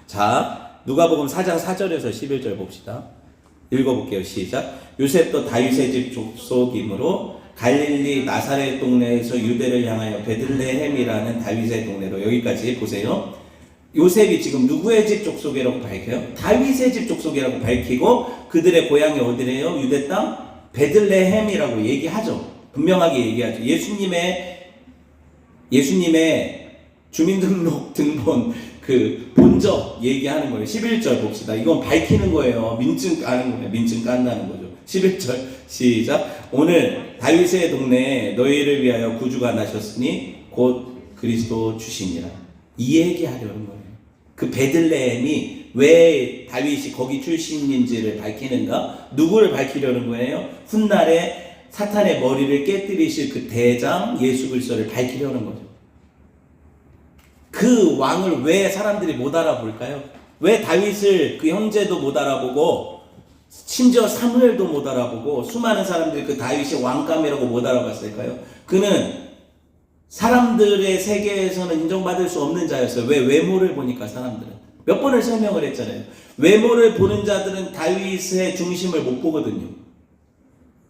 자, 누가복음 4장 4절에서 11절 봅시다. 읽어볼게요. 시작. 요셉도 다윗의 집 족속이므로 갈릴리 나사렛 동네에서 유대를 향하여 베들레헴이라는 다윗의 동네로. 여기까지 보세요. 요셉이 지금 누구의 집 족속이라고 밝혀요? 다윗의 집 족속이라고 밝히고, 그들의 고향이 어디래요? 유대 땅 베들레헴이라고 얘기하죠. 분명하게 얘기하죠. 예수님의 주민등록 등본 그 본적 얘기하는 거예요. 11절 봅시다. 이건 밝히는 거예요. 민증 까는 거예요. 민증 깐다는 거죠. 11절 시작. 오늘 다윗의 동네에 너희를 위하여 구주가 나셨으니 곧 그리스도 주시니라. 이 얘기하려는 거예요. 그 베들레헴이 왜 다윗이 거기 출신인지를 밝히는가? 누구를 밝히려는 거예요? 훗날에 사탄의 머리를 깨뜨리실 그 대장 예수 그리스도를 밝히려는 거죠. 그 왕을 왜 사람들이 못 알아볼까요? 왜 다윗을 그 형제도 못 알아보고, 심지어 사무엘도 못 알아보고, 수많은 사람들이 그 다윗이 왕감이라고 못 알아봤을까요? 그는 사람들의 세계에서는 인정받을 수 없는 자였어요. 왜? 외모를 보니까. 사람들은 몇 번을 설명을 했잖아요. 외모를 보는 자들은 다윗의 중심을 못 보거든요.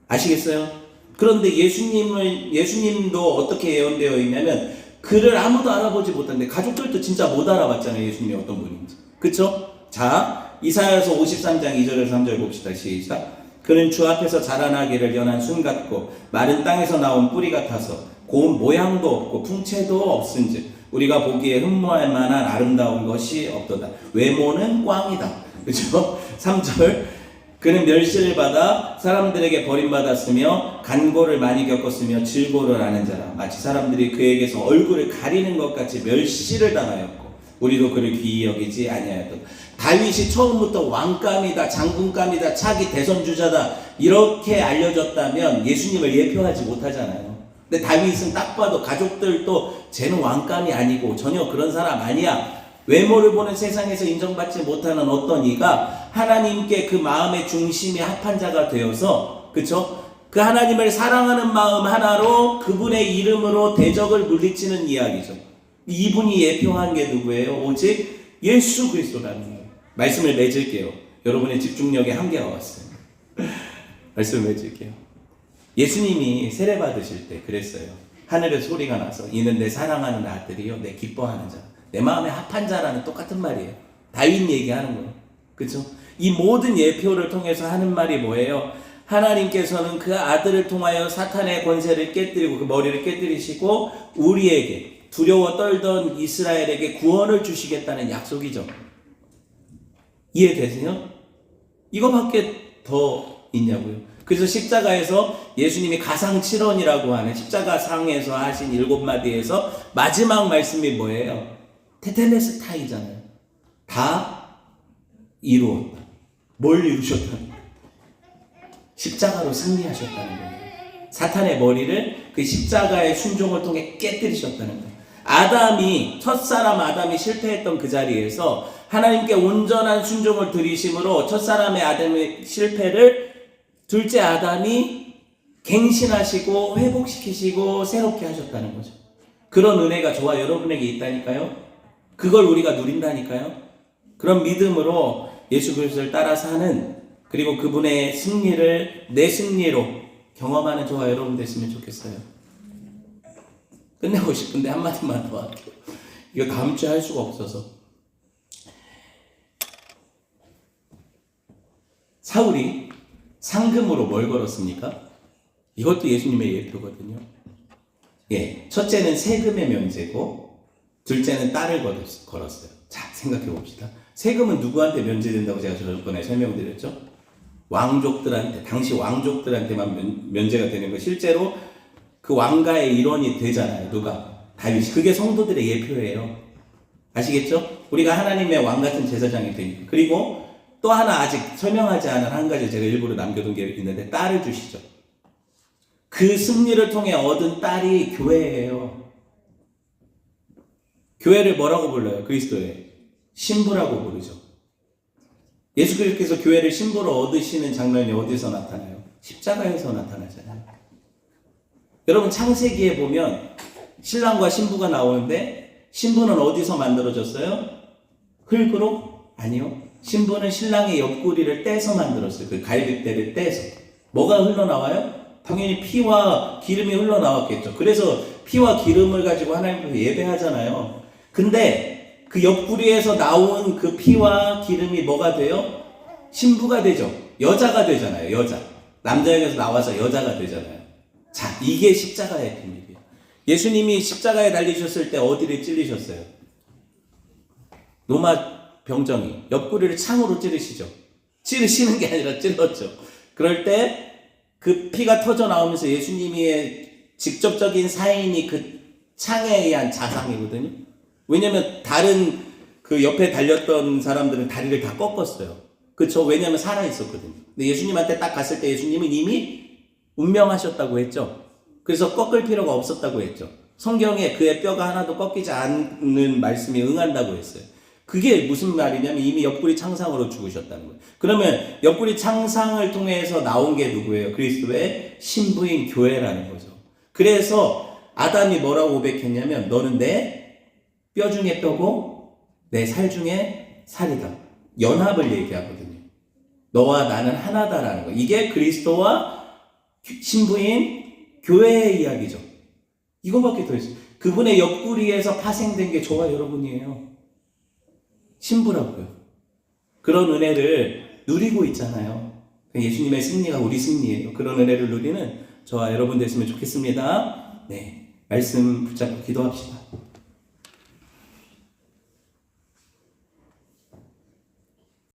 아시겠어요? 그런데 예수님도 어떻게 예언되어 있냐면, 그를 아무도 알아보지 못한데, 가족들도 진짜 못 알아봤잖아요. 예수님이 어떤 분인지. 그쵸? 자, 이사야서 53장 2절에서 3절 봅시다. 시작. 그는 주 앞에서 자라나기를 연한 순 같고 마른 땅에서 나온 뿌리 같아서 고운 모양도 없고 풍채도 없은즉 우리가 보기에 흠모할 만한 아름다운 것이 없도다. 외모는 꽝이다. 그죠? 3절. 그는 멸시를 받아 사람들에게 버림받았으며 간고를 많이 겪었으며 질고를 하는 자라. 마치 사람들이 그에게서 얼굴을 가리는 것 같이 멸시를 당하였고 우리도 그를 귀히 여기지 아니하였다. 다윗이 처음부터 왕감이다, 장군감이다, 차기 대선주자다 이렇게 알려졌다면 예수님을 예표하지 못하잖아요. 근데 다윗은 딱 봐도 가족들도 쟤는 왕감이 아니고 전혀 그런 사람 아니야. 외모를 보는 세상에서 인정받지 못하는 어떤 이가 하나님께 그 마음의 중심에 합한 자가 되어서, 그쵸? 그 하나님을 사랑하는 마음 하나로 그분의 이름으로 대적을 물리치는 이야기죠. 이분이 예표한 게 누구예요? 오직 예수 그리스도라는 거예요. 말씀을 맺을게요. 여러분의 집중력에 한계가 왔어요. 말씀을 맺을게요. 예수님이 세례 받으실 때 그랬어요. 하늘에서 소리가 나서 이는 내 사랑하는 아들이요 내 기뻐하는 자, 내 마음에 합한 자라는 똑같은 말이에요. 다윗 얘기하는 거예요. 그렇죠? 이 모든 예표를 통해서 하는 말이 뭐예요? 하나님께서는 그 아들을 통하여 사탄의 권세를 깨뜨리고 그 머리를 깨뜨리시고 우리에게 두려워 떨던 이스라엘에게 구원을 주시겠다는 약속이죠. 이해되세요? 이거밖에 더 있냐고요. 그래서 십자가에서 예수님이 가상칠언이라고 하는 십자가상에서 하신 7마디에서 마지막 말씀이 뭐예요? 테텔레스타이잖아요. 다 이루었다. 뭘 이루셨다는 거예요? 십자가로 승리하셨다는 거예요. 사탄의 머리를 그 십자가의 순종을 통해 깨뜨리셨다는 거예요. 첫사람 아담이 실패했던 그 자리에서 하나님께 온전한 순종을 들이심으로 첫사람의 아담의 실패를 둘째 아담이 갱신하시고 회복시키시고 새롭게 하셨다는 거죠. 그런 은혜가 저와 여러분에게 있다니까요. 그걸 우리가 누린다니까요. 그런 믿음으로 예수 그리스도를 따라 사는, 그리고 그분의 승리를 내 승리로 경험하는 저와 여러분 됐으면 좋겠어요. 끝내고 싶은데 한마디만 더 할게요. 이거 다음 주에 할 수가 없어서. 사울이 상금으로 뭘 걸었습니까? 이것도 예수님의 예표거든요. 예, 첫째는 세금의 면제고 둘째는 딸을 걸었어요. 자, 생각해 봅시다. 세금은 누구한테 면제된다고 제가 저번에 설명드렸죠? 왕족들한테, 당시 왕족들한테만 면제가 되는 거. 실제로 그 왕가의 일원이 되잖아요. 누가? 다윗이. 그게 성도들의 예표예요. 아시겠죠? 우리가 하나님의 왕 같은 제사장이 되니까. 그리고 또 하나 아직 설명하지 않은 한 가지 제가 일부러 남겨둔 게 있는데 딸을 주시죠. 그 승리를 통해 얻은 딸이 교회예요. 교회를 뭐라고 불러요? 그리스도의 신부라고 부르죠. 예수 그리스도께서 교회를 신부로 얻으시는 장면이 어디서 나타나요? 십자가에서 나타나잖아요. 여러분 창세기에 보면 신랑과 신부가 나오는데 신부는 어디서 만들어졌어요? 흙으로? 아니요. 신부는 신랑의 옆구리를 떼서 만들었어요. 그 갈빗대를 떼서. 뭐가 흘러나와요? 당연히 피와 기름이 흘러나왔겠죠. 그래서 피와 기름을 가지고 하나님 앞에 예배하잖아요. 근데 그 옆구리에서 나온 그 피와 기름이 뭐가 돼요? 신부가 되죠. 여자가 되잖아요. 여자. 남자에게서 나와서 여자가 되잖아요. 자, 이게 십자가의 비밀이에요. 예수님이 십자가에 달리셨을 때 어디를 찔리셨어요? 로마 병정이 옆구리를 창으로 찌르시죠. 찌르시는 게 아니라 찔렀죠. 그럴 때 그 피가 터져 나오면서 예수님의 직접적인 사인이 그 창에 의한 자상이거든요. 왜냐면 다른 그 옆에 달렸던 사람들은 다리를 다 꺾었어요. 그쵸? 왜냐면 살아 있었거든요. 근데 예수님한테 딱 갔을 때 예수님은 이미 운명하셨다고 했죠. 그래서 꺾을 필요가 없었다고 했죠. 성경에 그의 뼈가 하나도 꺾이지 않는 말씀이 응한다고 했어요. 그게 무슨 말이냐면 이미 옆구리 창상으로 죽으셨다는 거예요. 그러면 옆구리 창상을 통해서 나온 게 누구예요? 그리스도의 신부인 교회라는 거죠. 그래서 아담이 뭐라고 고백했냐면 너는 내 뼈 중에 뼈고 내 살 중에 살이다. 연합을 얘기하거든요. 너와 나는 하나다라는 거. 이게 그리스도와 신부인 교회의 이야기죠. 이거밖에 더 있어요. 그분의 옆구리에서 파생된 게 저와 여러분이에요. 신부라고요. 그런 은혜를 누리고 있잖아요. 예수님의 승리가 우리 승리예요. 그런 은혜를 누리는 저와 여러분 됐으면 좋겠습니다. 네, 말씀 붙잡고 기도합시다.